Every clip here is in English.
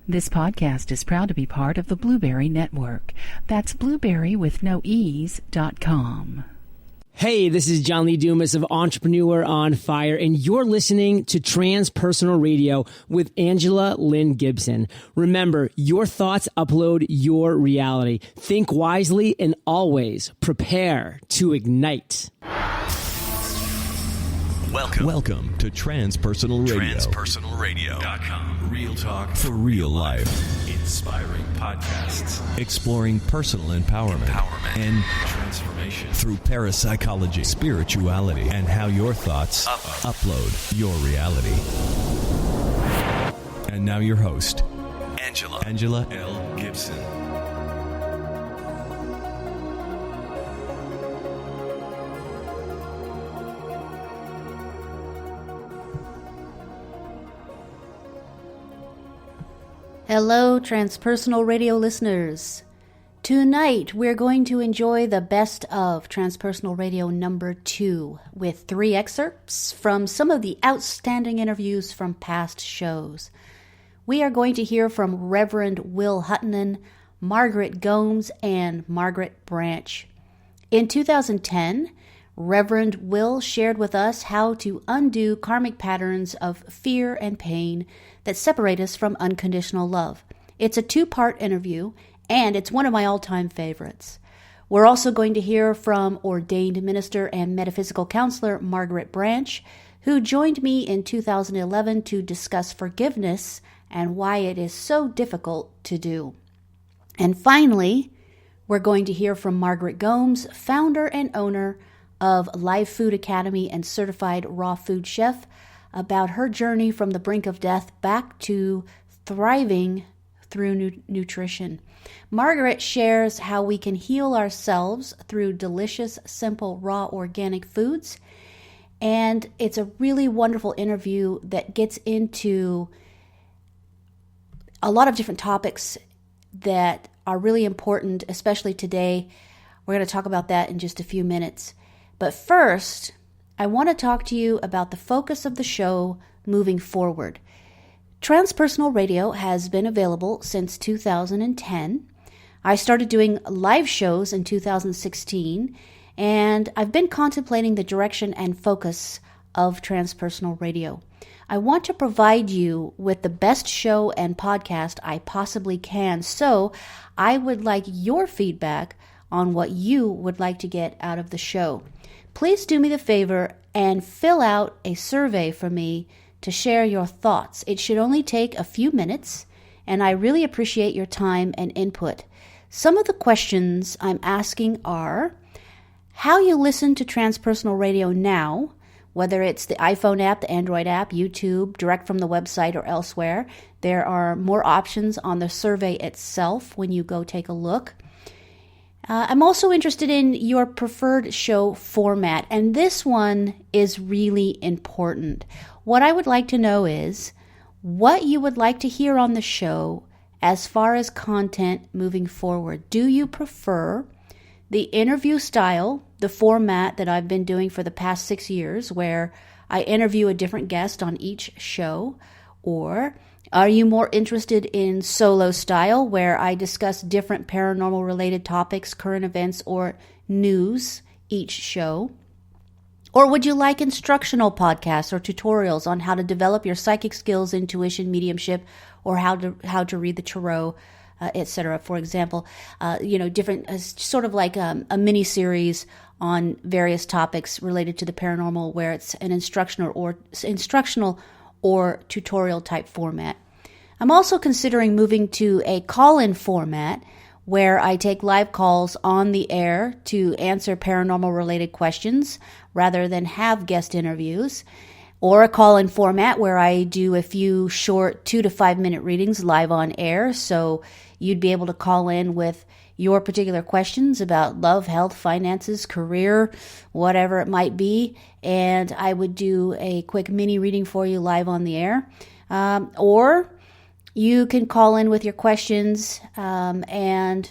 This podcast is proud to be part of the Blueberry Network. That's blueberrywithnoease.com. Hey, this is John Lee Dumas of Entrepreneur on Fire, and you're listening to Transpersonal Radio with Angela Lynn Gibson. Remember, your thoughts upload your reality. Think wisely and always prepare to ignite. Welcome to Transpersonal Radio. TranspersonalRadio.com. Real talk for real life. Inspiring podcasts. Exploring personal empowerment and transformation through parapsychology, spirituality, and how your thoughts upload your reality. And now your host, Angela L. Gibson. Hello, Transpersonal Radio listeners. Tonight, we're going to enjoy the best of Transpersonal Radio number 2 with 3 excerpts from some of the outstanding interviews from past shows. We are going to hear from Reverend Will Huttunen, Margaret Gomes, and Margaret Branch. In 2010, Reverend Will shared with us how to undo karmic patterns of fear and pain that separate us from unconditional love. It's a 2-part interview, and it's one of my all-time favorites. We're also going to hear from ordained minister and metaphysical counselor Margaret Branch, who joined me in 2011 to discuss forgiveness and why it is so difficult to do. And finally, we're going to hear from Margaret Gomes, founder and owner of Live Food Academy and certified raw food chef, about her journey from the brink of death back to thriving through nutrition. Margaret shares how we can heal ourselves through delicious, simple, raw, organic foods. And it's a really wonderful interview that gets into a lot of different topics that are really important, especially today. We're going to talk about that in just a few minutes. But first, I want to talk to you about the focus of the show moving forward. Transpersonal Radio has been available since 2010. I started doing live shows in 2016, and I've been contemplating the direction and focus of Transpersonal Radio. I want to provide you with the best show and podcast I possibly can, so I would like your feedback on what you would like to get out of the show. Please do me the favor and fill out a survey for me to share your thoughts. It should only take a few minutes, and I really appreciate your time and input. Some of the questions I'm asking are how you listen to Transpersonal Radio now, whether it's the iPhone app, the Android app, YouTube, direct from the website, or elsewhere. There are more options on the survey itself when you go take a look. I'm also interested in your preferred show format, and this one is really important. What I would like to know is what you would like to hear on the show as far as content moving forward. Do you prefer the interview style, the format that I've been doing for the past 6 years, where I interview a different guest on each show, or are you more interested in solo style, where I discuss different paranormal related topics, current events, or news each show? Or would you like instructional podcasts or tutorials on how to develop your psychic skills, intuition, mediumship, or how to read the tarot, etc.? For example, different sort of like a mini series on various topics related to the paranormal, where it's an instructional or tutorial type format. I'm also considering moving to a call-in format where I take live calls on the air to answer paranormal related questions rather than have guest interviews, or a call-in format where I do a few short 2 to 5 minute readings live on air, so you'd be able to call in with your particular questions about love, health, finances, career, whatever it might be, and I would do a quick mini reading for you live on the air. Or you can call in with your questions, and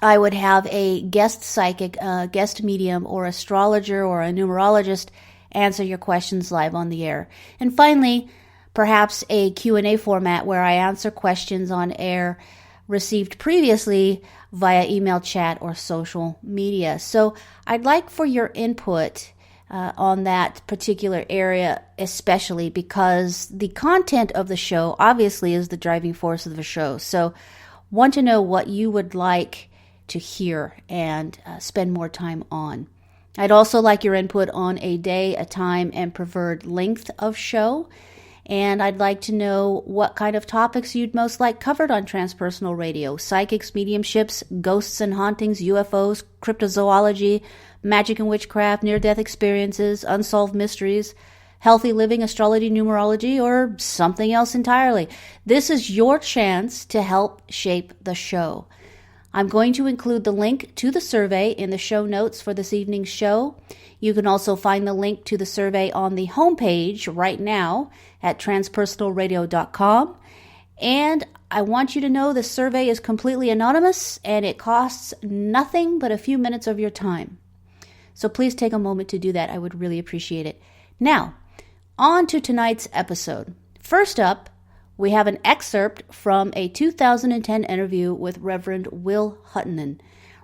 I would have a guest psychic, guest medium, or astrologer or a numerologist answer your questions live on the air. And finally, perhaps a Q&A format where I answer questions on air received previously via email, chat, or social media. So I'd like for your input on that particular area, especially because the content of the show obviously is the driving force of the show. So want to know what you would like to hear and spend more time on. I'd also like your input on a day, a time, and preferred length of show. And I'd like to know what kind of topics you'd most like covered on Transpersonal Radio. Psychics, mediumships, ghosts and hauntings, UFOs, cryptozoology, magic and witchcraft, near-death experiences, unsolved mysteries, healthy living, astrology, numerology, or something else entirely. This is your chance to help shape the show. I'm going to include the link to the survey in the show notes for this evening's show. You can also find the link to the survey on the homepage right now at transpersonalradio.com. And I want you to know the survey is completely anonymous and it costs nothing but a few minutes of your time. So please take a moment to do that. I would really appreciate it. Now, on to tonight's episode. First up, we have an excerpt from a 2010 interview with Reverend Will Huttunen.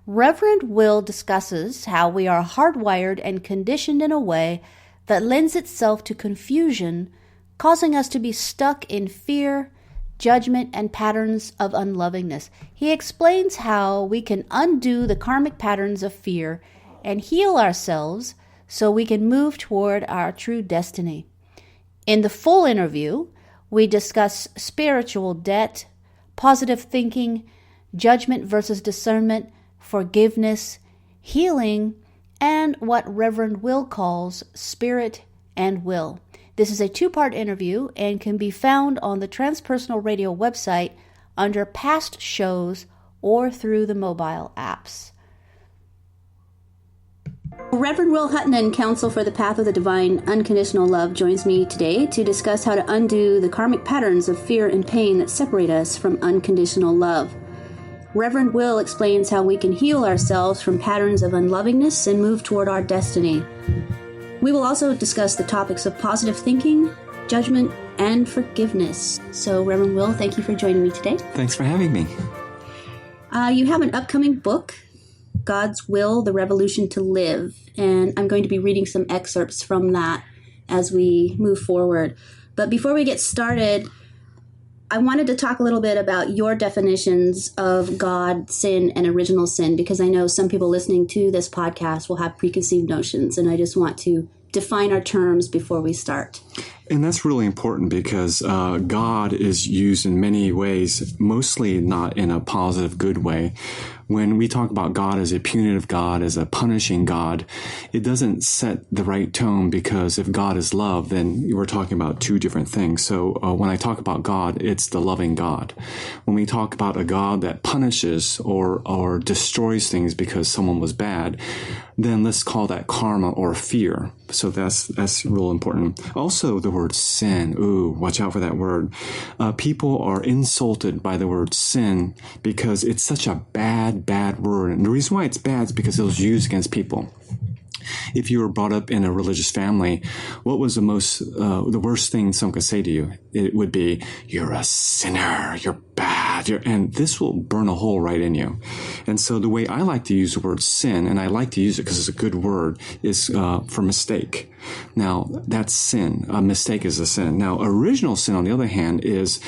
Reverend Will discusses how we are hardwired and conditioned in a way that lends itself to confusion, causing us to be stuck in fear, judgment, and patterns of unlovingness. He explains how we can undo the karmic patterns of fear and heal ourselves so we can move toward our true destiny. In the full interview, we discuss spiritual debt, positive thinking, judgment versus discernment, forgiveness, healing, and what Reverend Will calls spirit and will. This is a two-part interview and can be found on the Transpersonal Radio website under past shows or through the mobile apps. Reverend Will Huttunen, Counsel for the Path of the Divine Unconditional Love, joins me today to discuss how to undo the karmic patterns of fear and pain that separate us from unconditional love. Reverend Will explains how we can heal ourselves from patterns of unlovingness and move toward our destiny. We will also discuss the topics of positive thinking, judgment, and forgiveness. So, Reverend Will, thank you for joining me today. Thanks for having me. You have an upcoming book, God's Will, The Revolution to Live, and I'm going to be reading some excerpts from that as we move forward. But before we get started, I wanted to talk a little bit about your definitions of God, sin, and original sin, because I know some people listening to this podcast will have preconceived notions, and I just want to define our terms before we start. And that's really important because God is used in many ways, mostly not in a positive, good way. When we talk about God as a punitive God, as a punishing God, it doesn't set the right tone, because if God is love, then we're talking about two different things. So when I talk about God, it's the loving God. When we talk about a God that punishes or destroys things because someone was bad, then let's call that karma or fear. So that's real important. Also, the word sin. Ooh, watch out for that word. People are insulted by the word sin because it's such a bad word. And the reason why it's bad is because it was used against people. If you were brought up in a religious family, what was the worst thing someone could say to you? It would be, "You're a sinner, you're bad," and this will burn a hole right in you. And so the way I like to use the word sin, and I like to use it because it's a good word, is for mistake. Now, that's sin. A mistake is a sin. Now, original sin, on the other hand, is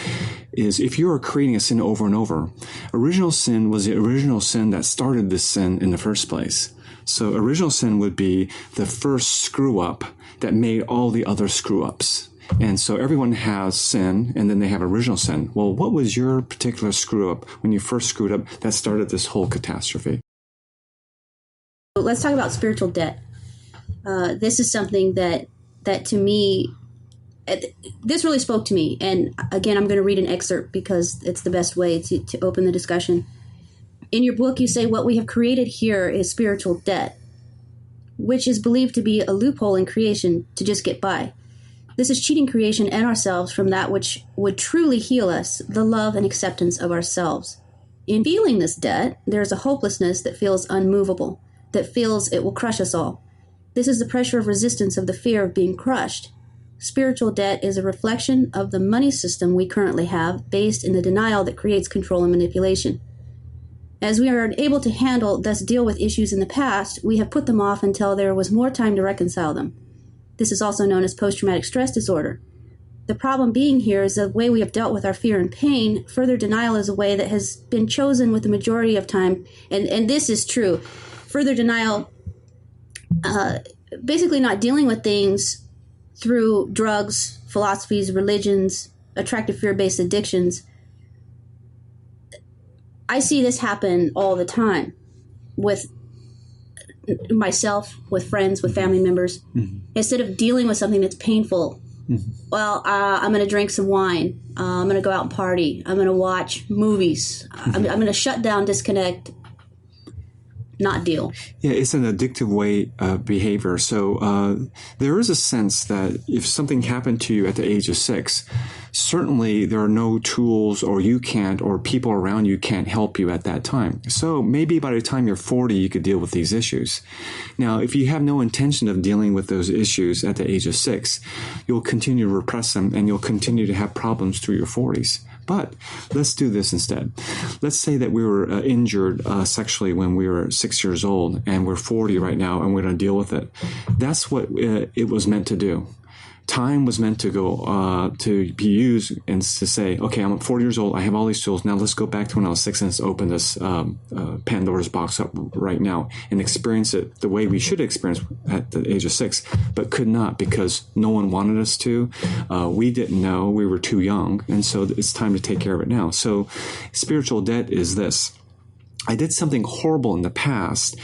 if you are creating a sin over and over. Original sin was the original sin that started this sin in the first place. So original sin would be the first screw up that made all the other screw ups. And so everyone has sin, and then they have original sin. Well, what was your particular screw up when you first screwed up that started this whole catastrophe? Let's talk about spiritual debt. This is something that to me, this really spoke to me. And again, I'm going to read an excerpt because it's the best way to open the discussion. In your book, you say, what we have created here is spiritual debt, which is believed to be a loophole in creation to just get by. This is cheating creation and ourselves from that which would truly heal us, the love and acceptance of ourselves. In feeling this debt, there is a hopelessness that feels unmovable, that feels it will crush us all. This is the pressure of resistance of the fear of being crushed. spiritual debt is a reflection of the money system we currently have, based in the denial that creates control and manipulation. As we are unable to handle, thus deal with issues in the past, we have put them off until there was more time to reconcile them. This is also known as post-traumatic stress disorder. The problem being here is the way we have dealt with our fear and pain. Further denial is a way that has been chosen with the majority of time, and this is true. Further denial, basically not dealing with things through drugs, philosophies, religions, attractive fear-based addictions. I see this happen all the time with myself, with friends, with family members. Mm-hmm. Instead of dealing with something that's painful, well, I'm going to drink some wine. I'm going to go out and party. I'm going to watch movies. I'm going to shut down, disconnect, not deal. Yeah, it's an addictive way of behavior. So there is a sense that if something happened to you at the age of 6, certainly there are no tools, or you can't, or people around you can't help you at that time. So maybe by the time you're 40, you could deal with these issues. Now, if you have no intention of dealing with those issues at the age of 6, you'll continue to repress them, and you'll continue to have problems through your 40s. But let's do this instead. Let's say that we were injured sexually when we were 6 years old, and we're 40 right now, and we're going to deal with it. That's what it was meant to do. Time was meant to go to be used and to say, okay, I'm 40 years old. I have all these tools. Now let's go back to when I was 6 and let's open this Pandora's box up right now and experience it the way we should experience at the age of 6, but could not because no one wanted us to. We didn't know. We were too young. And so it's time to take care of it now. So spiritual debt is this. I did something horrible in the past,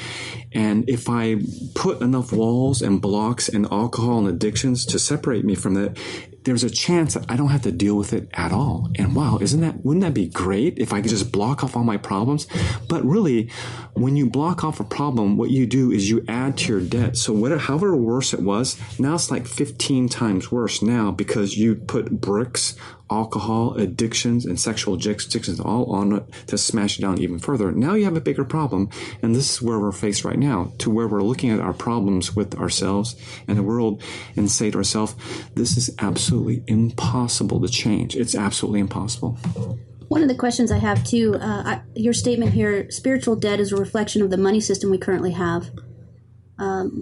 and if I put enough walls and blocks and alcohol and addictions to separate me from that, there's a chance that I don't have to deal with it at all. And wow, wouldn't that be great if I could just block off all my problems? But really, when you block off a problem, what you do is you add to your debt. So however worse it was, now it's like 15 times worse now because you put bricks, alcohol, addictions, and sexual addictions all on it to smash it down even further. Now you have a bigger problem, and this is where we're faced right now, to where we're looking at our problems with ourselves and the world and say to ourselves, this is absolutely impossible to change. It's absolutely impossible. One of the questions I have, too, your statement here, spiritual debt is a reflection of the money system we currently have.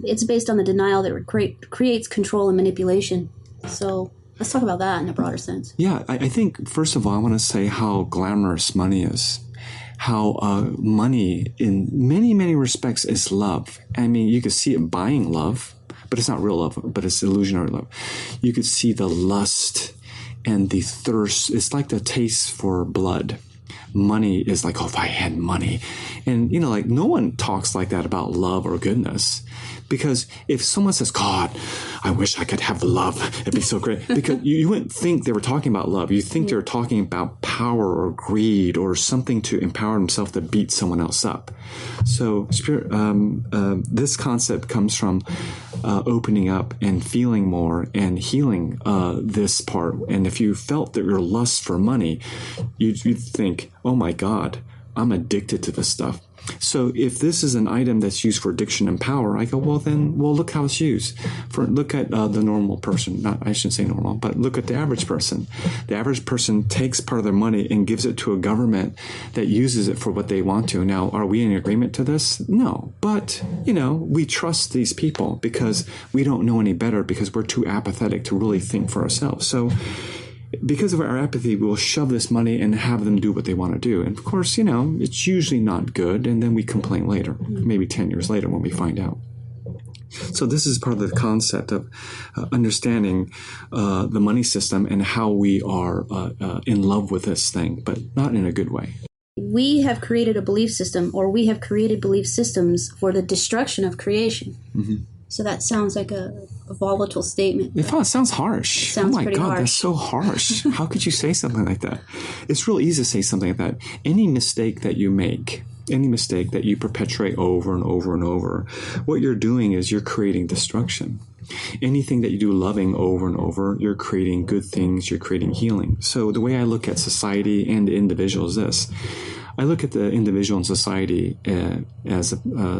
It's based on the denial that creates control and manipulation. So let's talk about that in a broader sense. Yeah, I think, first of all, I want to say how glamorous money is. How money, in many, many respects, is love. I mean, you could see it buying love, but it's not real love, but it's illusionary love. You could see the lust and the thirst. It's like the taste for blood. Money is like, oh, if I had money. And, like no one talks like that about love or goodness. Because if someone says, God, I wish I could have the love, it'd be so great. Because you wouldn't think they were talking about love. You think they were talking about power or greed or something to empower themselves to beat someone else up. So this concept comes from opening up and feeling more and healing this part. And if you felt that your lust for money, you'd think, oh my God, I'm addicted to this stuff. So if this is an item that's used for addiction and power, I go, well, look how it's used. Look at the normal person. I shouldn't say normal, but look at the average person. The average person takes part of their money and gives it to a government that uses it for what they want to. Now, are we in agreement to this? No. But, we trust these people because we don't know any better because we're too apathetic to really think for ourselves. So because of our apathy, we'll shove this money and have them do what they want to do. And of course, it's usually not good. And then we complain later, maybe 10 years later when we find out. So this is part of the concept of understanding the money system and how we are in love with this thing, but not in a good way. We have created a belief system, or we have created belief systems for the destruction of creation. Mm-hmm. So that sounds like a volatile statement. It sounds harsh. Sounds pretty harsh. That's so harsh. How could you say something like that? It's real easy to say something like that. Any mistake that you make, any mistake that you perpetuate over and over and over, what you're doing is you're creating destruction. Anything that you do loving over and over, you're creating good things, you're creating healing. So the way I look at society and the individual is this. I look at the individual in society as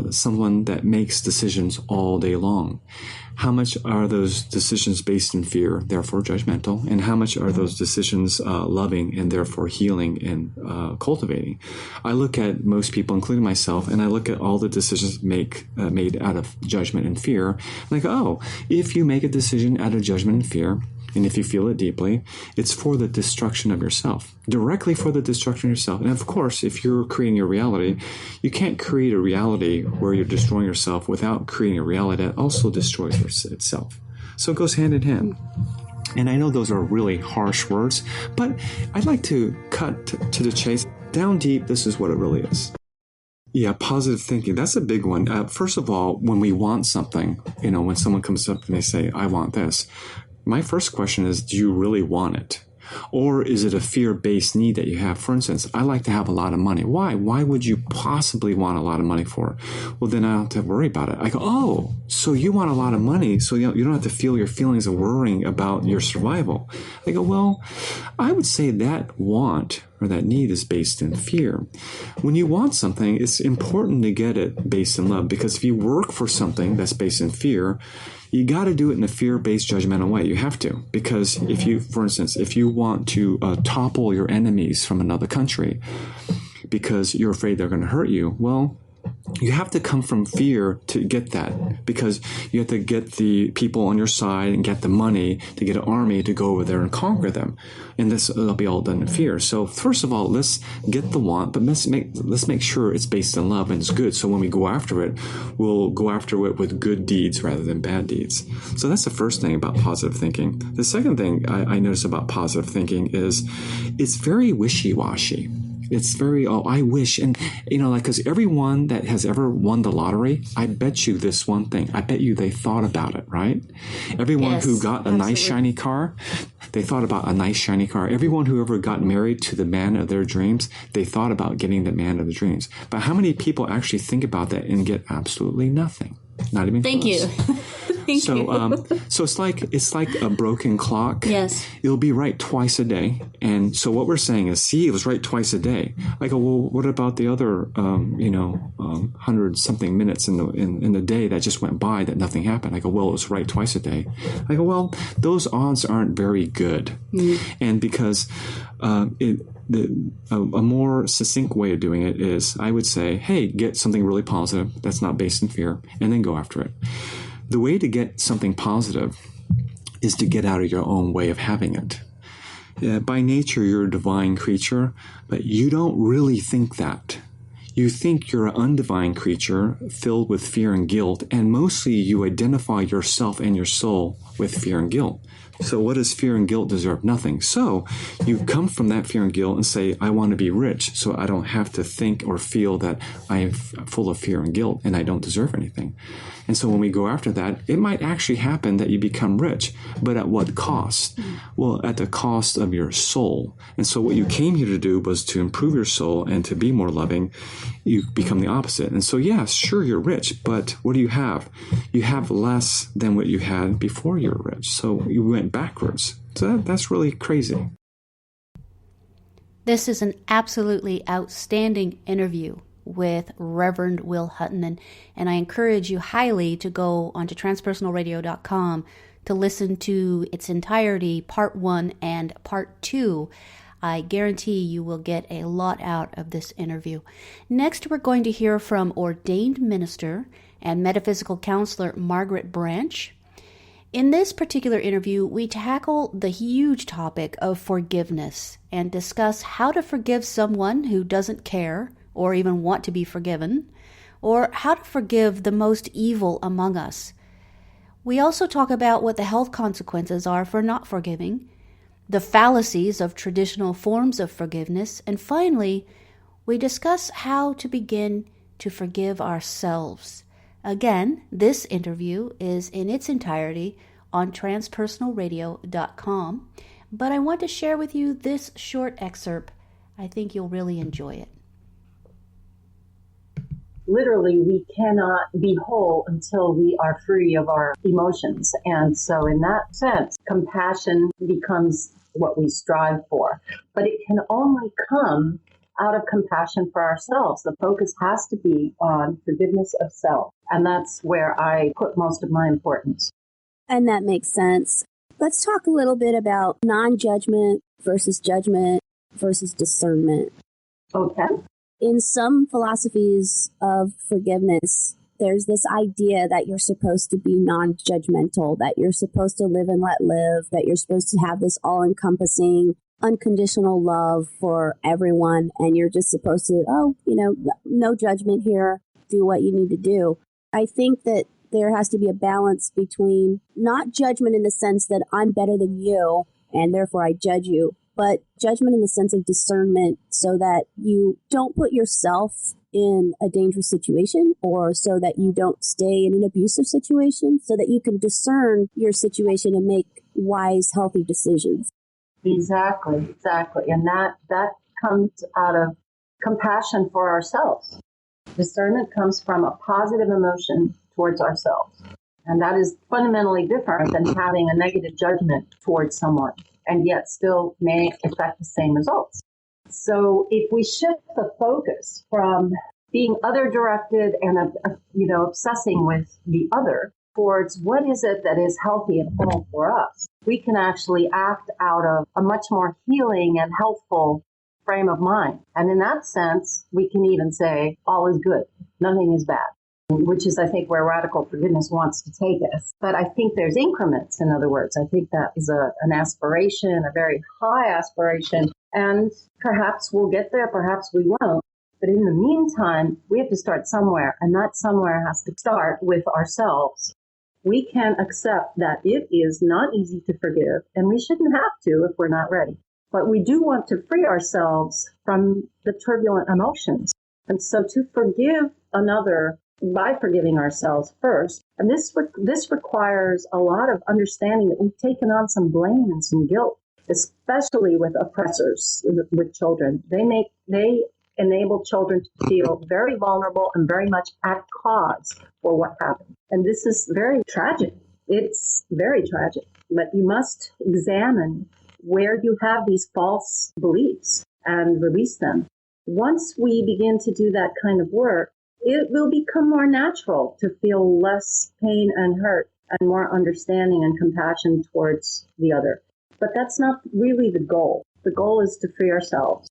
someone that makes decisions all day long. How much are those decisions based in fear, therefore judgmental, and how much are those decisions loving and therefore healing and cultivating? I look at most people, including myself, and I look at all the decisions made out of judgment and fear, and I go, oh, if you make a decision out of judgment and fear, and if you feel it deeply, it's for the destruction of yourself, directly for the destruction of yourself. And of course, if you're creating your reality, you can't create a reality where you're destroying yourself without creating a reality that also destroys itself. So it goes hand in hand. And I know those are really harsh words, but I'd like to cut to the chase. Down deep, this is what it really is. Yeah, positive thinking. That's a big one. First of all, when we want something, when someone comes up and they say, I want this, my first question is, do you really want it? Or is it a fear-based need that you have? For instance, I like to have a lot of money. Why? Why would you possibly want a lot of money for? Well, then I don't have to worry about it. I go, oh, so you want a lot of money, so you don't have to feel your feelings of worrying about your survival. I go, well, I would say that want or that need is based in fear. When you want something, it's important to get it based in love, because if you work for something that's based in fear, you got to do it in a fear-based, judgmental way. You have to, because if you, for instance, if you want to topple your enemies from another country because you're afraid they're going to hurt you, well, you have to come from fear to get that, because you have to get the people on your side and get the money to get an army to go over there and conquer them. And it'll be all done in fear. So first of all, let's get the want, but let's make sure it's based in love and it's good. So when we go after it, we'll go after it with good deeds rather than bad deeds. So that's the first thing about positive thinking. The second thing I notice about positive thinking is it's very wishy-washy. It's very, I wish. And, because everyone that has ever won the lottery, I bet you this one thing. I bet you they thought about it, right? Everyone who got a nice, shiny car, they thought about a nice, shiny car. Everyone who ever got married to the man of their dreams, they thought about getting the man of the dreams. But how many people actually think about that and get absolutely nothing? Not even Thank close. you. So it's like a broken clock. Yes. It'll be right twice a day. And so what we're saying is, see, it was right twice a day. I go, well, what about the other, 100 something minutes in the day that just went by that nothing happened? I go, well, it was right twice a day. I go, well, those odds aren't very good. Mm-hmm. And because, a more succinct way of doing it is, I would say, hey, get something really positive that's not based in fear, and then go after it. The way to get something positive is to get out of your own way of having it. By nature, you're a divine creature, but you don't really think that. You think you're an undivine creature filled with fear and guilt, and mostly you identify yourself and your soul with fear and guilt. So what does fear and guilt deserve? Nothing. So you come from that fear and guilt and say, I want to be rich, so I don't have to think or feel that I am full of fear and guilt and I don't deserve anything. And so when we go after that, it might actually happen that you become rich, but at what cost? Well, at the cost of your soul. And so what you came here to do was to improve your soul and to be more loving. You become the opposite. And so, yeah, sure, you're rich, but what do you have? You have less than what you had before you were rich. So you went backwards. So that's really crazy. This is an absolutely outstanding interview with Reverend Will Huttunen, and I encourage you highly to go onto transpersonalradio.com to listen to its entirety, part 1 and part 2. I guarantee you will get a lot out of this interview. Next, we're going to hear from ordained minister and metaphysical counselor Margaret Branch. In this particular interview, we tackle the huge topic of forgiveness and discuss how to forgive someone who doesn't care or even want to be forgiven, or how to forgive the most evil among us. We also talk about what the health consequences are for not forgiving, the fallacies of traditional forms of forgiveness, and finally, we discuss how to begin to forgive ourselves. Again, this interview is in its entirety on transpersonalradio.com, but I want to share with you this short excerpt. I think you'll really enjoy it. Literally, we cannot be whole until we are free of our emotions. And so in that sense, compassion becomes what we strive for. But it can only come out of compassion for ourselves. The focus has to be on forgiveness of self. And that's where I put most of my importance. And that makes sense. Let's talk a little bit about non-judgment versus judgment versus discernment. Okay. In some philosophies of forgiveness, there's this idea that you're supposed to be non-judgmental, that you're supposed to live and let live, that you're supposed to have this all-encompassing, unconditional love for everyone, and you're just supposed to, no judgment here, do what you need to do. I think that there has to be a balance between not judgment in the sense that I'm better than you, and therefore I judge you, but judgment in the sense of discernment so that you don't put yourself in a dangerous situation or so that you don't stay in an abusive situation, so that you can discern your situation and make wise, healthy decisions. Exactly. And that comes out of compassion for ourselves. Discernment comes from a positive emotion towards ourselves. And that is fundamentally different than having a negative judgment towards someone, and yet still may affect the same results. So if we shift the focus from being other-directed and, obsessing with the other towards what is it that is healthy and whole for us, we can actually act out of a much more healing and healthful frame of mind. And in that sense, we can even say all is good, nothing is bad, which is, I think, where radical forgiveness wants to take us. But I think there's increments, in other words. I think that is an aspiration, a very high aspiration, and perhaps we'll get there, perhaps we won't. But in the meantime, we have to start somewhere, and that somewhere has to start with ourselves. We can accept that it is not easy to forgive, and we shouldn't have to if we're not ready. But we do want to free ourselves from the turbulent emotions. And so to forgive another by forgiving ourselves first, and this requires a lot of understanding that we've taken on some blame and some guilt, especially with oppressors, with children. They enable children to feel very vulnerable and very much at cause for what happened. And this is very tragic. It's very tragic. But you must examine where you have these false beliefs and release them. Once we begin to do that kind of work, it will become more natural to feel less pain and hurt and more understanding and compassion towards the other. But that's not really the goal. The goal is to free ourselves.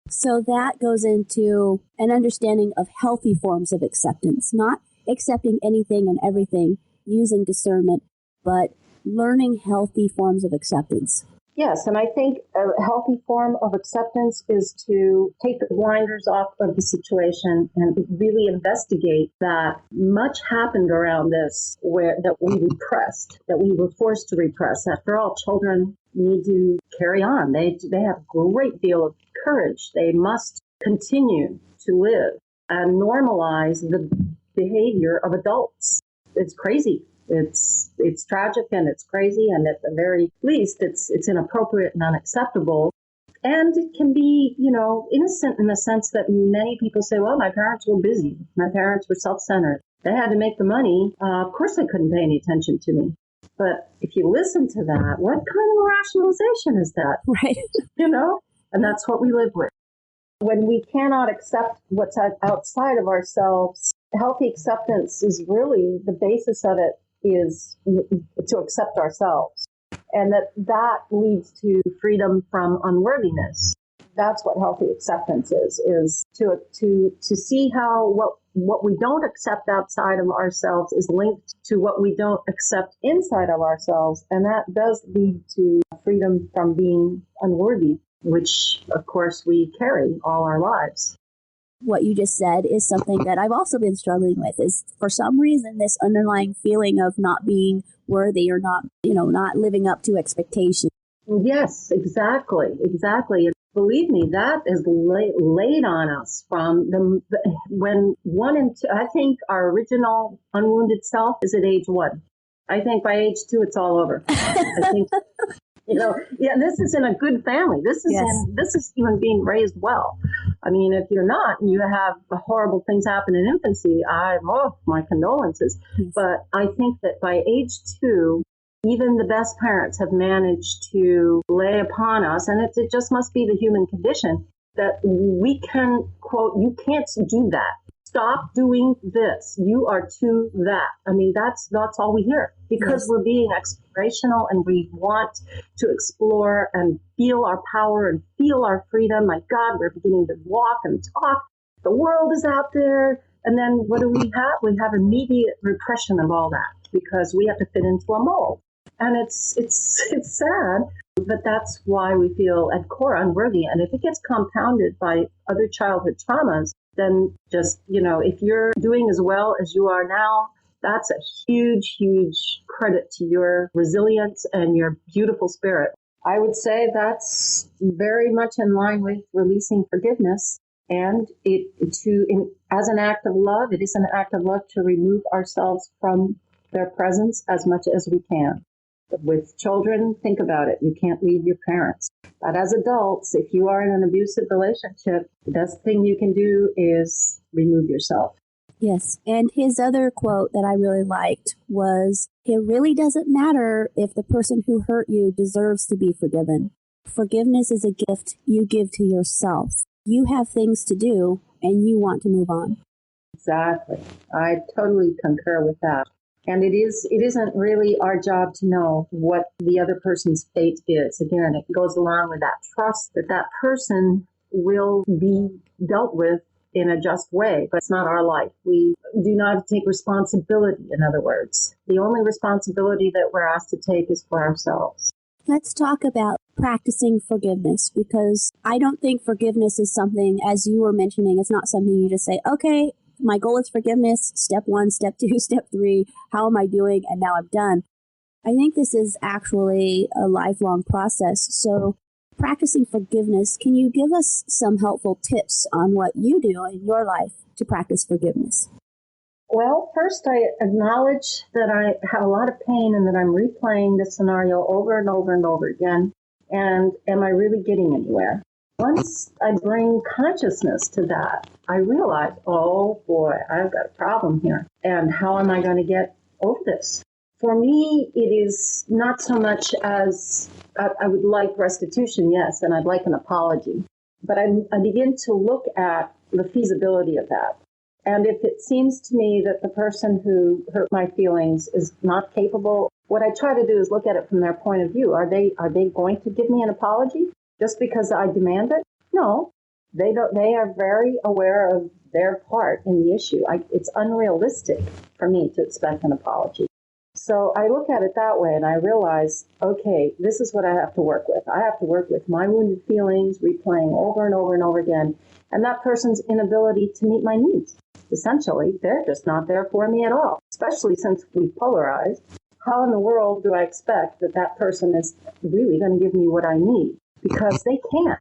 So that goes into an understanding of healthy forms of acceptance, not accepting anything and everything using discernment, but learning healthy forms of acceptance. Yes, and I think a healthy form of acceptance is to take the blinders off of the situation and really investigate that much happened around this that we repressed, that we were forced to repress. After all, children need to carry on. They have a great deal of courage. They must continue to live and normalize the behavior of adults. It's crazy. It's tragic and it's crazy, and at the very least, it's inappropriate and unacceptable. And it can be, innocent in the sense that many people say, well, my parents were busy. My parents were self-centered. They had to make the money. Of course, they couldn't pay any attention to me. But if you listen to that, what kind of rationalization is that? Right. And that's what we live with. When we cannot accept what's outside of ourselves, healthy acceptance is really the basis of it is to accept ourselves. And that leads to freedom from unworthiness. That's what healthy acceptance is to see how what we don't accept outside of ourselves is linked to what we don't accept inside of ourselves. And that does lead to freedom from being unworthy, which, of course, we carry all our lives. What you just said is something that I've also been struggling with, is for some reason this underlying feeling of not being worthy or not living up to expectations. Yes, exactly. And believe me, that is laid on us from when 1 and 2. I think our original unwounded self is at age 1. I think by age 2, it's all over. I think, this is in a good family. This is even being raised well. I mean, if you're not, and you have horrible things happen in infancy, my condolences. Yes. But I think that by age 2, even the best parents have managed to lay upon us, and it just must be the human condition, that we can, quote, you can't do that. Stop doing this. You are to that. I mean, that's all we hear, because we're being explorational and we want to explore and feel our power and feel our freedom. My God, we're beginning to walk and talk. The world is out there. And then what do we have? We have immediate repression of all that because we have to fit into a mold. And it's sad, but that's why we feel at core unworthy. And if it gets compounded by other childhood traumas, then just, if you're doing as well as you are now, that's a huge, huge credit to your resilience and your beautiful spirit. I would say that's very much in line with releasing forgiveness. And as an act of love, it is an act of love to remove ourselves from their presence as much as we can. With children, think about it. You can't leave your parents. But as adults, if you are in an abusive relationship, the best thing you can do is remove yourself. Yes. And his other quote that I really liked was, it really doesn't matter if the person who hurt you deserves to be forgiven. Forgiveness is a gift you give to yourself. You have things to do and you want to move on. Exactly. I totally concur with that. And it isn't really our job to know what the other person's fate is. Again, it goes along with that trust that person will be dealt with in a just way, but it's not our life. We do not take responsibility, in other words. The only responsibility that we're asked to take is for ourselves. Let's talk about practicing forgiveness, because I don't think forgiveness is something, as you were mentioning, it's not something you just say, okay, my goal is forgiveness, step 1, step 2, step 3, how am I doing? And now I'm done. I think this is actually a lifelong process. So practicing forgiveness, can you give us some helpful tips on what you do in your life to practice forgiveness? Well, first I acknowledge that I have a lot of pain and that I'm replaying this scenario over and over and over again. And am I really getting anywhere? Once I bring consciousness to that, I realize, oh boy, I've got a problem here. And how am I going to get over this? For me, it is not so much as I would like restitution, yes, and I'd like an apology. But I begin to look at the feasibility of that. And if it seems to me that the person who hurt my feelings is not capable, what I try to do is look at it from their point of view. Are they going to give me an apology just because I demand it? No, they don't. They are very aware of their part in the issue. It's unrealistic for me to expect an apology. So I look at it that way and I realize, okay, this is what I have to work with. I have to work with my wounded feelings, replaying over and over and over again, and that person's inability to meet my needs. Essentially, they're just not there for me at all, especially since we've polarized. How in the world do I expect that person is really going to give me what I need? Because they can't.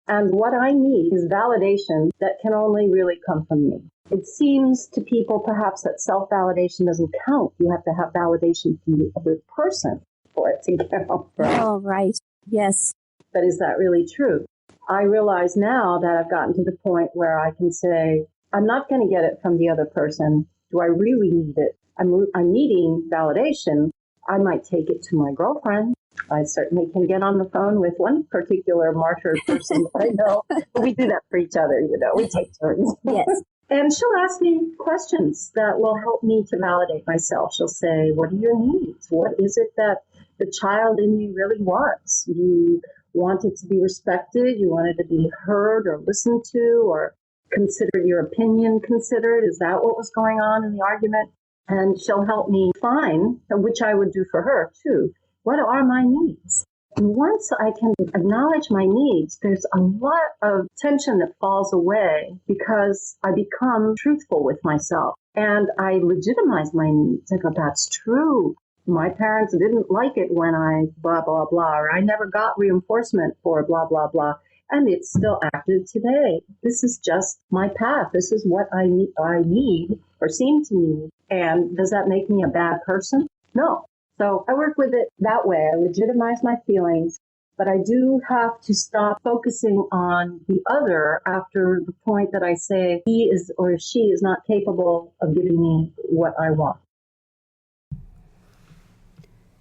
And what I need is validation that can only really come from me. It seems to people perhaps that self-validation doesn't count. You have to have validation from the other person for it to count. Oh, right. Yes. But is that really true? I realize now that I've gotten to the point where I can say, I'm not going to get it from the other person. Do I really need it? I'm needing validation. I might take it to my girlfriend. I certainly can get on the phone with one particular martyr person that I know. We do that for each other, we take turns. Yes. And she'll ask me questions that will help me to validate myself. She'll say, what are your needs? What is it that the child in you really wants? You want it to be respected? You want it to be heard or listened to or consider your opinion considered? Is that what was going on in the argument? And she'll help me find, which I would do for her too, what are my needs? And once I can acknowledge my needs, there's a lot of tension that falls away because I become truthful with myself and I legitimize my needs. I go, that's true. My parents didn't like it when I blah, blah, blah, or I never got reinforcement for blah, blah, blah. And it's still active today. This is just my path. This is what I need or seem to need. And does that make me a bad person? No. So I work with it that way. I legitimize my feelings, but I do have to stop focusing on the other after the point that I say he is or she is not capable of giving me what I want.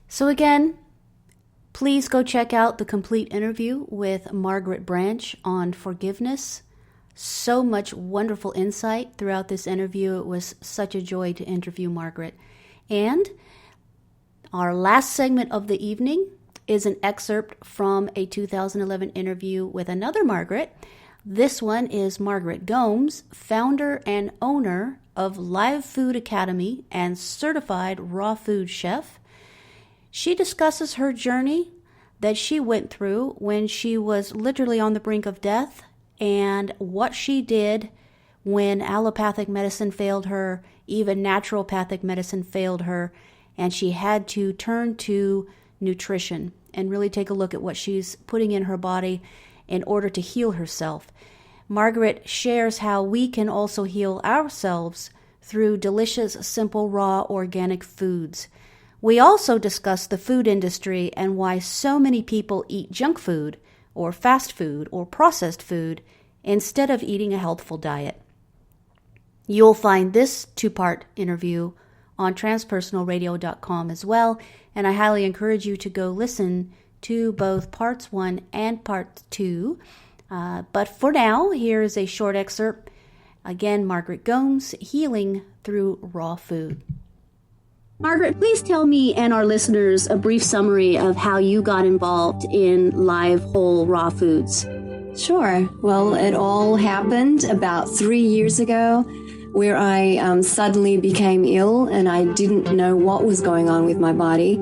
So again, Please go check out the complete interview with Margaret Branch on forgiveness. So much wonderful insight throughout this interview. It was such a joy to interview Margaret. And our last segment of the evening is an excerpt from a 2011 interview with another Margaret. This one is Margaret Gomes, founder and owner of Live Food Academy and certified raw food chef. She discusses her journey that she went through when she was literally on the brink of death and what she did when allopathic medicine failed her, even naturopathic medicine failed her, and she had to turn to nutrition and really take a look at what she's putting in her body in order to heal herself. Margaret shares how we can also heal ourselves through delicious, simple, raw, organic foods. We also discuss the food industry and why so many people eat junk food or fast food or processed food instead of eating a healthful diet. You'll find this two-part interview on transpersonalradio.com as well, and I highly encourage you to go listen to both parts 1 and part 2. But for now, here is a short excerpt. Again, Margaret Gomes, Healing Through Raw Food. Margaret, please tell me and our listeners a brief summary of how you got involved in live whole raw foods. Sure. Well, it all happened about 3 years ago, where I suddenly became ill and I didn't know what was going on with my body.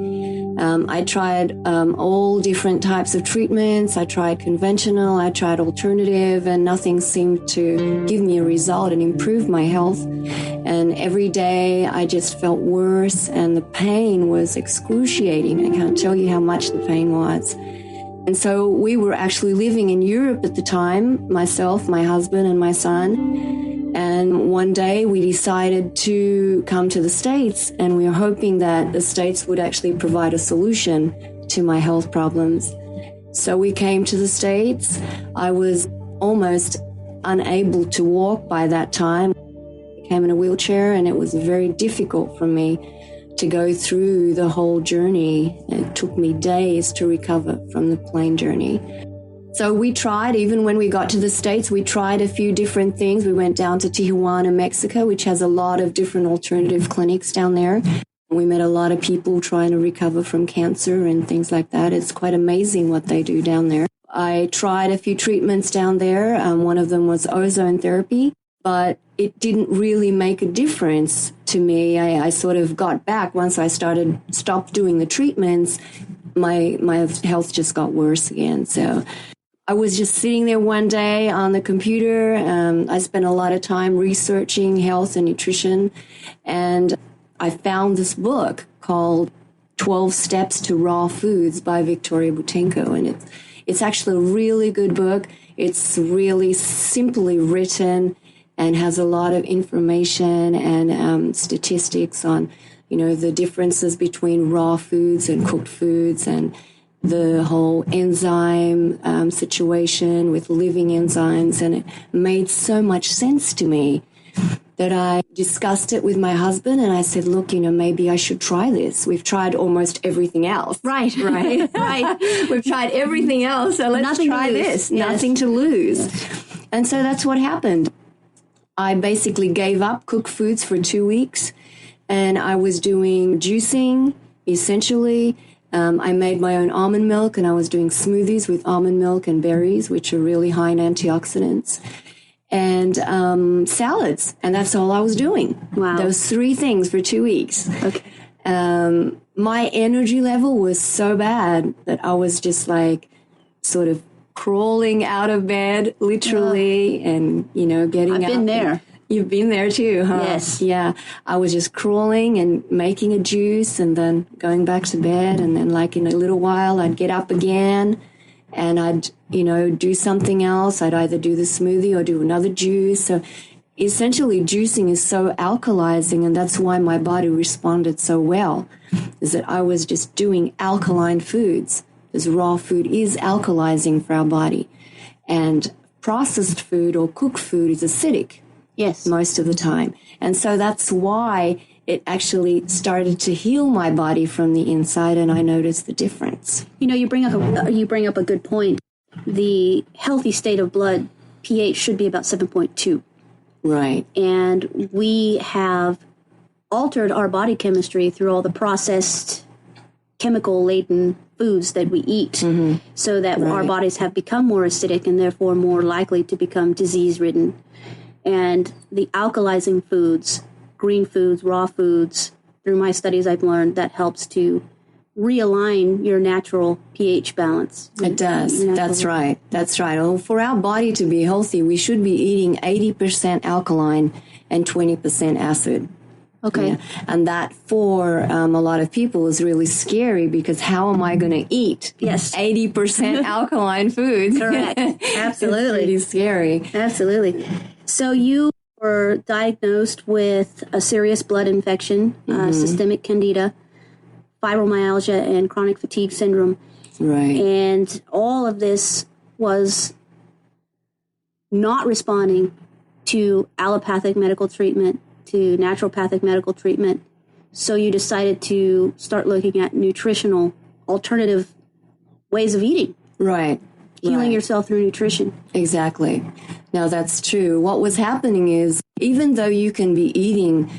I tried all different types of treatments. I tried conventional, I tried alternative, and nothing seemed to give me a result and improve my health. And every day I just felt worse, and the pain was excruciating. I can't tell you how much the pain was. And so we were actually living in Europe at the time, myself, my husband, and my son. And one day we decided to come to the States, and we were hoping that the States would actually provide a solution to my health problems. So we came to the States. I was almost unable to walk by that time. I came in a wheelchair, and it was very difficult for me to go through the whole journey. It took me days to recover from the plane journey. So we tried, even when we got to the States, we tried a few different things. We went down to Tijuana, Mexico, which has a lot of different alternative clinics down there. We met a lot of people trying to recover from cancer and things like that. It's quite amazing what they do down there. I tried a few treatments down there. One of them was ozone therapy, but it didn't really make a difference to me. I sort of got back once I stopped doing the treatments. My health just got worse again. So I was just sitting there one day on the computer. I spent a lot of time researching health and nutrition, and I found this book called 12 Steps to Raw Foods by Victoria Butenko, and it's actually a really good book. It's really simply written and has a lot of information and statistics on, the differences between raw foods and cooked foods, and the whole enzyme situation with living enzymes. And it made so much sense to me that I discussed it with my husband, and I said, look, maybe I should try this. We've tried almost everything else. Right. We've tried everything else, so let's try this. Yes. Nothing to lose. Yes. And so that's what happened. I basically gave up cooked foods for 2 weeks, and I was doing juicing, essentially. I made my own almond milk, and I was doing smoothies with almond milk and berries, which are really high in antioxidants, and salads. And that's all I was doing. Wow. Those 3 things for 2 weeks. Okay. My energy level was so bad that I was just sort of crawling out of bed, literally, and, getting out. I've been there. You've been there too, huh? Yes. Yeah. I was just crawling and making a juice and then going back to bed. And then in a little while, I'd get up again and I'd, do something else. I'd either do the smoothie or do another juice. So essentially juicing is so alkalizing, and that's why my body responded so well, is that I was just doing alkaline foods, because raw food is alkalizing for our body. And processed food or cooked food is acidic. Yes. Most of the time. And so that's why it actually started to heal my body from the inside, and I noticed the difference. You bring up a good point. The healthy state of blood pH should be about 7.2. Right. And we have altered our body chemistry through all the processed, chemical-laden foods that we eat, so that our bodies have become more acidic and therefore more likely to become disease-ridden. And the alkalizing foods, green foods, raw foods, through my studies I've learned that helps to realign your natural pH balance. It does. That's right. That's right. Well, for our body to be healthy, we should be eating 80% alkaline and 20% acid. Okay. Yeah. And that for a lot of people is really scary, because how am I going to eat 80% alkaline foods? Correct. Absolutely. It's pretty scary. Absolutely. So you were diagnosed with a serious blood infection, systemic candida, fibromyalgia, and chronic fatigue syndrome. Right. And all of this was not responding to allopathic medical treatment, to naturopathic medical treatment. So you decided to start looking at nutritional alternative ways of eating. Right. Healing yourself through nutrition. Exactly. Now, that's true. What was happening is, even though you can be eating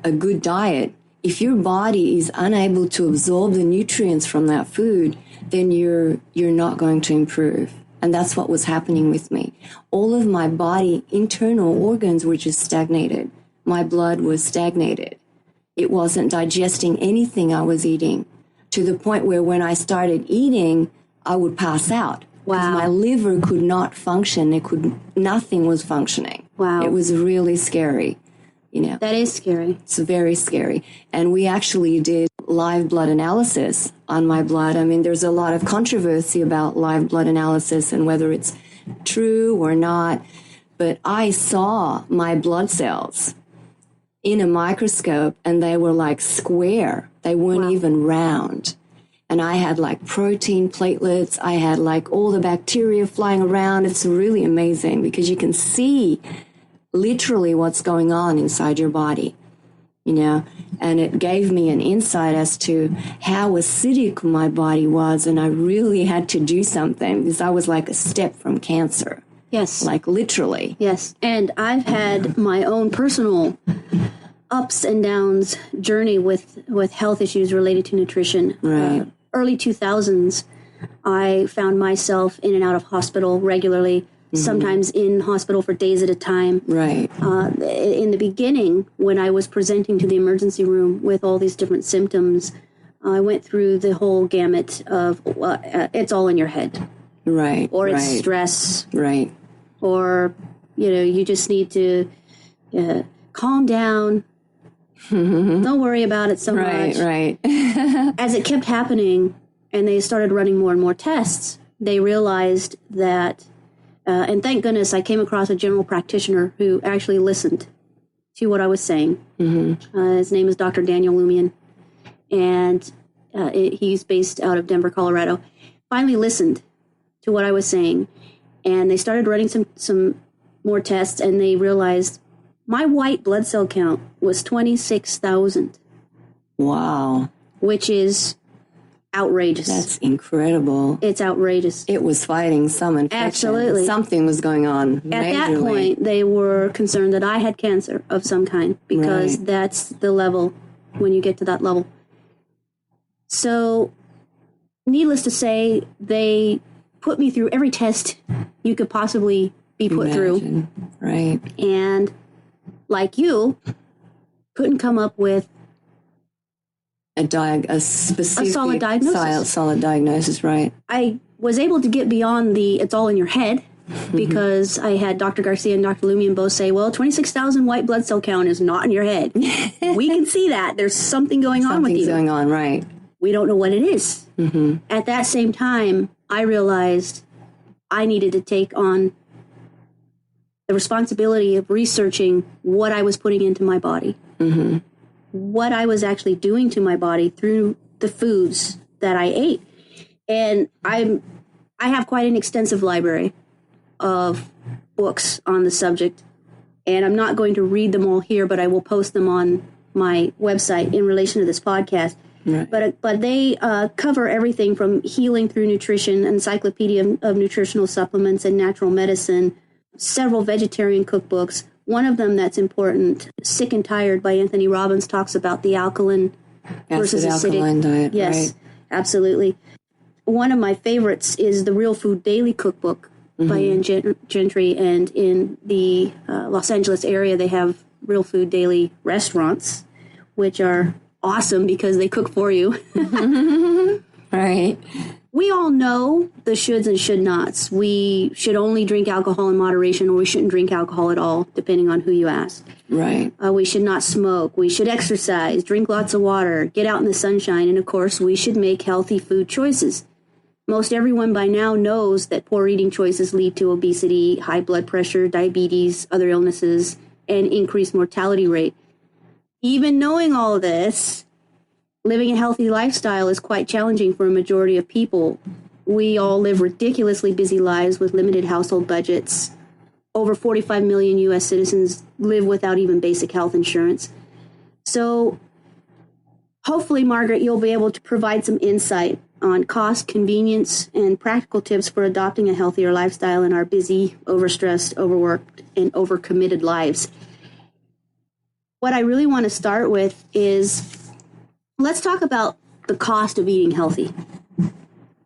a good diet, if your body is unable to absorb the nutrients from that food, then you're not going to improve. And that's what was happening with me. All of my body internal organs were just stagnated. My blood was stagnated. It wasn't digesting anything I was eating, to the point where when I started eating, I would pass out. Wow. My liver could not function. Nothing was functioning. Wow. It was really scary. That is scary. It's very scary. And we actually did live blood analysis on my blood. I mean, there's a lot of controversy about live blood analysis and whether it's true or not. But I saw my blood cells in a microscope, and they were like square. They weren't even round. And I had like protein platelets. I had like all the bacteria flying around. It's really amazing, because you can see literally what's going on inside your body, and it gave me an insight as to how acidic my body was. And I really had to do something, because I was like a step from cancer. Yes. Like literally. Yes. And I've had my own personal ups and downs journey with health issues related to nutrition. Right. Early 2000s, I found myself in and out of hospital regularly, sometimes in hospital for days at a time. Right. In the beginning, when I was presenting to the emergency room with all these different symptoms, I went through the whole gamut of it's all in your head. Right. Or it's stress. Right. Or, you just need to calm down. Don't worry about it so much. Right. As it kept happening and they started running more and more tests, they realized that, and thank goodness I came across a general practitioner who actually listened to what I was saying. His name is Dr. Daniel Lumian, and he's based out of Denver, Colorado. Finally listened to what I was saying, and they started running some more tests, and they realized my white blood cell count was 26,000. Wow. Which is outrageous. That's incredible. It's outrageous. It was fighting some infection. Absolutely. Something was going on. At that point, they were concerned that I had cancer of some kind, because that's the level when you get to that level. So, needless to say, they put me through every test you could possibly be put through. Right. And like you, couldn't come up with a specific solid diagnosis. Solid diagnosis, right. I was able to get beyond the it's all in your head, because I had Dr. Garcia and Dr. Lumian both say, well, 26,000 white blood cell count is not in your head. We can see that. There's something going on with you. Something's going on, right. We don't know what it is. At that same time, I realized I needed to take on the responsibility of researching what I was putting into my body, what I was actually doing to my body through the foods that I ate. And I have quite an extensive library of books on the subject, and I'm not going to read them all here, but I will post them on my website in relation to this podcast. Right. But they cover everything from healing through nutrition, encyclopedia of nutritional supplements and natural medicine, several vegetarian cookbooks. One of them that's important, Sick and Tired by Anthony Robbins, talks about the alkaline versus acidic. Alkaline diet, yes, right. Absolutely. One of my favorites is the Real Food Daily Cookbook by Ann Gentry, and in the Los Angeles area, they have Real Food Daily restaurants, which are awesome because they cook for you. Right. We all know the shoulds and should nots. We should only drink alcohol in moderation, or we shouldn't drink alcohol at all, depending on who you ask. Right. We should not smoke. We should exercise, drink lots of water, get out in the sunshine, and of course, we should make healthy food choices. Most everyone by now knows that poor eating choices lead to obesity, high blood pressure, diabetes, other illnesses, and increased mortality rate. Even knowing all this, living a healthy lifestyle is quite challenging for a majority of people. We all live ridiculously busy lives with limited household budgets. Over 45 million U.S. citizens live without even basic health insurance. So hopefully, Margaret, you'll be able to provide some insight on cost, convenience, and practical tips for adopting a healthier lifestyle in our busy, overstressed, overworked, and overcommitted lives. What I really want to start with is, let's talk about the cost of eating healthy.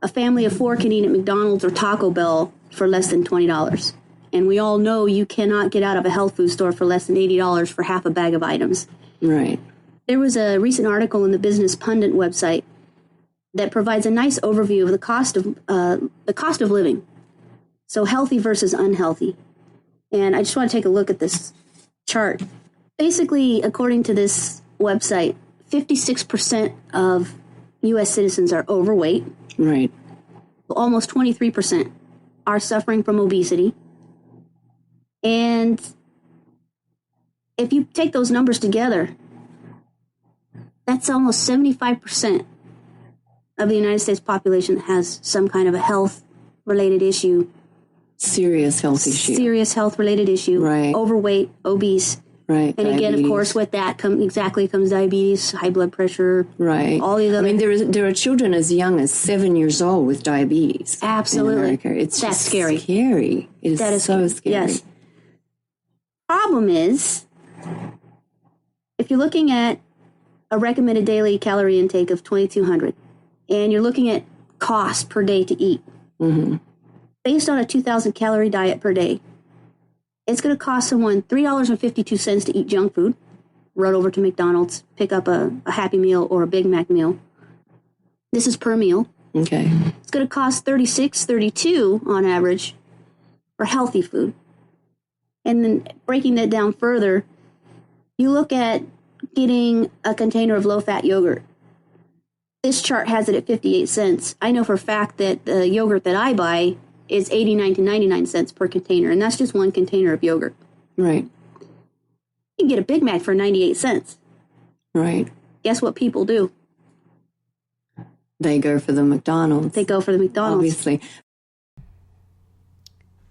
A family of 4 can eat at McDonald's or Taco Bell for less than $20. And we all know you cannot get out of a health food store for less than $80 for half a bag of items. Right. There was a recent article in the Business Pundit website that provides a nice overview of the cost of living. So healthy versus unhealthy. And I just want to take a look at this chart. Basically, according to this website, 56% of U.S. citizens are overweight. Right. Almost 23% are suffering from obesity. And if you take those numbers together, that's almost 75% of the United States population that has some kind of a health-related issue. Serious health issue. Serious health-related issue. Right. Overweight, obese. Right. And diabetes. Again, of course, with that comes diabetes, high blood pressure. Right. All these other. I mean, there are children as young as 7 years old with diabetes. Absolutely. In America. That's just scary. Scary. It is so scary. Yes. Problem is, if you're looking at a recommended daily calorie intake of 2,200, and you're looking at cost per day to eat, based on a 2,000 calorie diet per day, it's going to cost someone $3.52 to eat junk food, run over to McDonald's, pick up a Happy Meal or a Big Mac meal. This is per meal. Okay. It's going to cost $36.32 on average for healthy food. And then breaking that down further, you look at getting a container of low-fat yogurt. This chart has it at 58 cents. I know for a fact that the yogurt that I buy is 89 to 99 cents per container, and that's just one container of yogurt. Right. You can get a Big Mac for 98 cents. Right. Guess what people do? They go for the McDonald's. Obviously.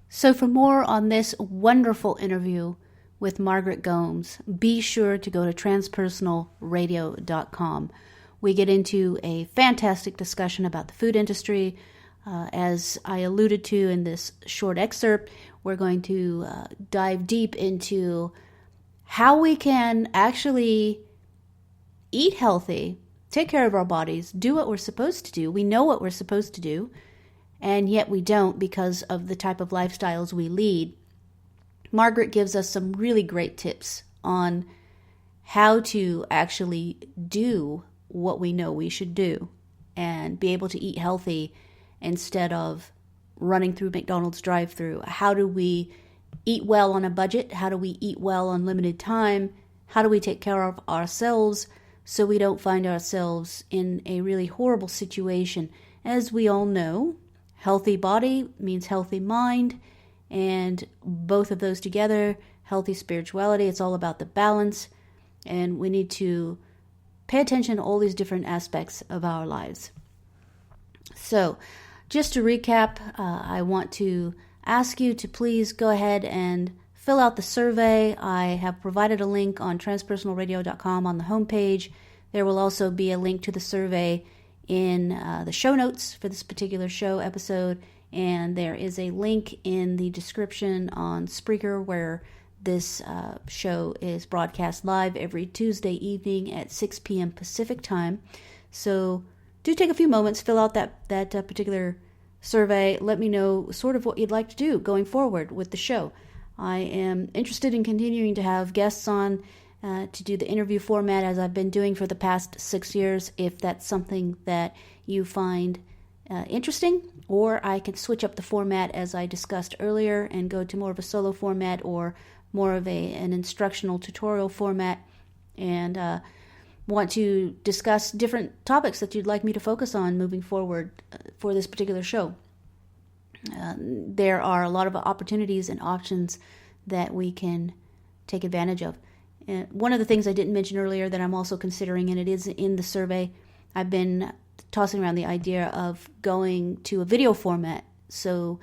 So for more on this wonderful interview with Margaret Gomes, be sure to go to transpersonalradio.com. We get into a fantastic discussion about the food industry. As I alluded to in this short excerpt, we're going to dive deep into how we can actually eat healthy, take care of our bodies, do what we're supposed to do. We know what we're supposed to do, and yet we don't because of the type of lifestyles we lead. Margaret gives us some really great tips on how to actually do what we know we should do and be able to eat healthy instead of running through McDonald's drive-thru. How do we eat well on a budget? How do we eat well on limited time? How do we take care of ourselves so we don't find ourselves in a really horrible situation? As we all know, healthy body means healthy mind, and both of those together, healthy spirituality, it's all about the balance, and we need to pay attention to all these different aspects of our lives. So, just to recap, I want to ask you to please go ahead and fill out the survey. I have provided a link on transpersonalradio.com on the homepage. There will also be a link to the survey in the show notes for this particular show episode, and there is a link in the description on Spreaker where this show is broadcast live every Tuesday evening at 6 p.m. Pacific time. So do take a few moments, fill out that particular survey. Let me know sort of what you'd like to do going forward with the show. I am interested in continuing to have guests on to do the interview format as I've been doing for the past 6 years, if that's something that you find interesting, or I can switch up the format as I discussed earlier and go to more of a solo format or more of an instructional tutorial format, and want to discuss different topics that you'd like me to focus on moving forward for this particular show. There are a lot of opportunities and options that we can take advantage of. One of the things I didn't mention earlier that I'm also considering, and it is in the survey, I've been tossing around the idea of going to a video format, so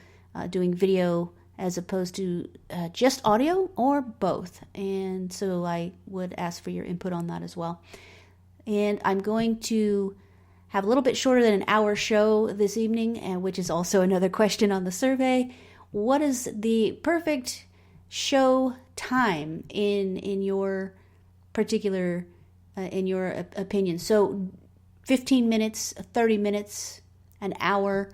doing video as opposed to just audio or both. And so I would ask for your input on that as well. And I'm going to have a little bit shorter than an hour show this evening, which is also another question on the survey. What is the perfect show time in your particular, in your opinion? So 15 minutes, 30 minutes, an hour.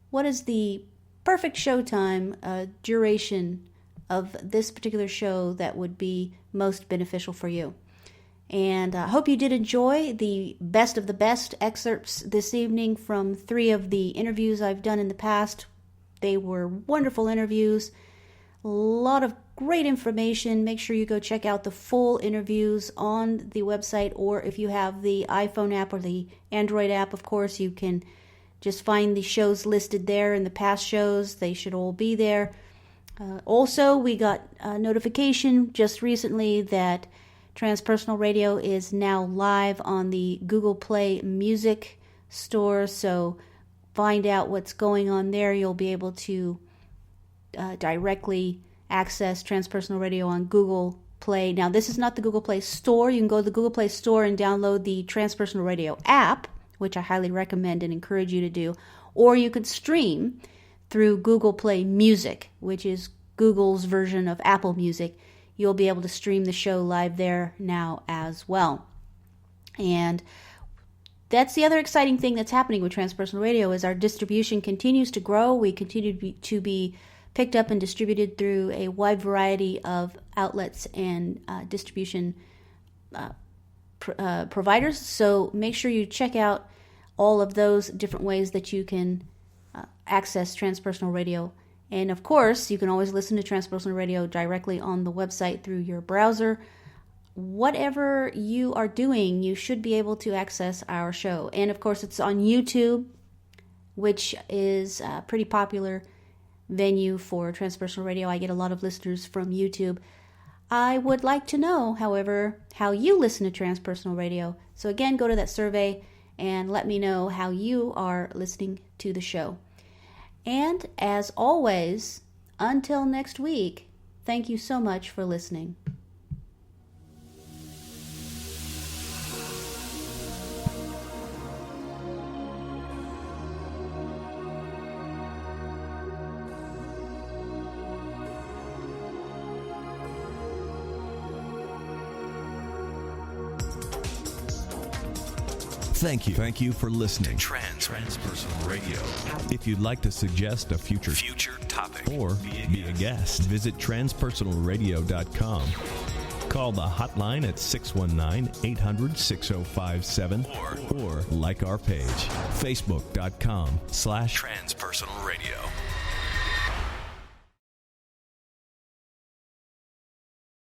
What is the perfect show time, duration of this particular show that would be most beneficial for you? And I hope you did enjoy the best of the best excerpts this evening from 3 of the interviews I've done in the past. They were wonderful interviews, a lot of great information. Make sure you go check out the full interviews on the website, or if you have the iPhone app or the Android app, of course, you can just find the shows listed there and the past shows. They should all be there. Also, we got a notification just recently that Transpersonal Radio is now live on the Google Play Music Store, so find out what's going on there. You'll be able to directly access Transpersonal Radio on Google Play. Now, this is not the Google Play Store. You can go to the Google Play Store and download the Transpersonal Radio app, which I highly recommend and encourage you to do, or you can stream through Google Play Music, which is Google's version of Apple Music. You'll be able to stream the show live there now as well. And that's the other exciting thing that's happening with Transpersonal Radio is our distribution continues to grow. We continue to be picked up and distributed through a wide variety of outlets and distribution providers. So make sure you check out all of those different ways that you can access Transpersonal Radio. And of course, you can always listen to Transpersonal Radio directly on the website through your browser. Whatever you are doing, you should be able to access our show. And of course, it's on YouTube, which is a pretty popular venue for Transpersonal Radio. I get a lot of listeners from YouTube. I would like to know, however, how you listen to Transpersonal Radio. So again, go to that survey and let me know how you are listening to the show. And as always, until next week, thank you so much for listening. Thank you. Thank you for listening. Transpersonal Radio. If you'd like to suggest a future topic or be a guest, visit transpersonalradio.com. Call the hotline at 619-800-6057 or like our page, facebook.com/Transpersonal Radio.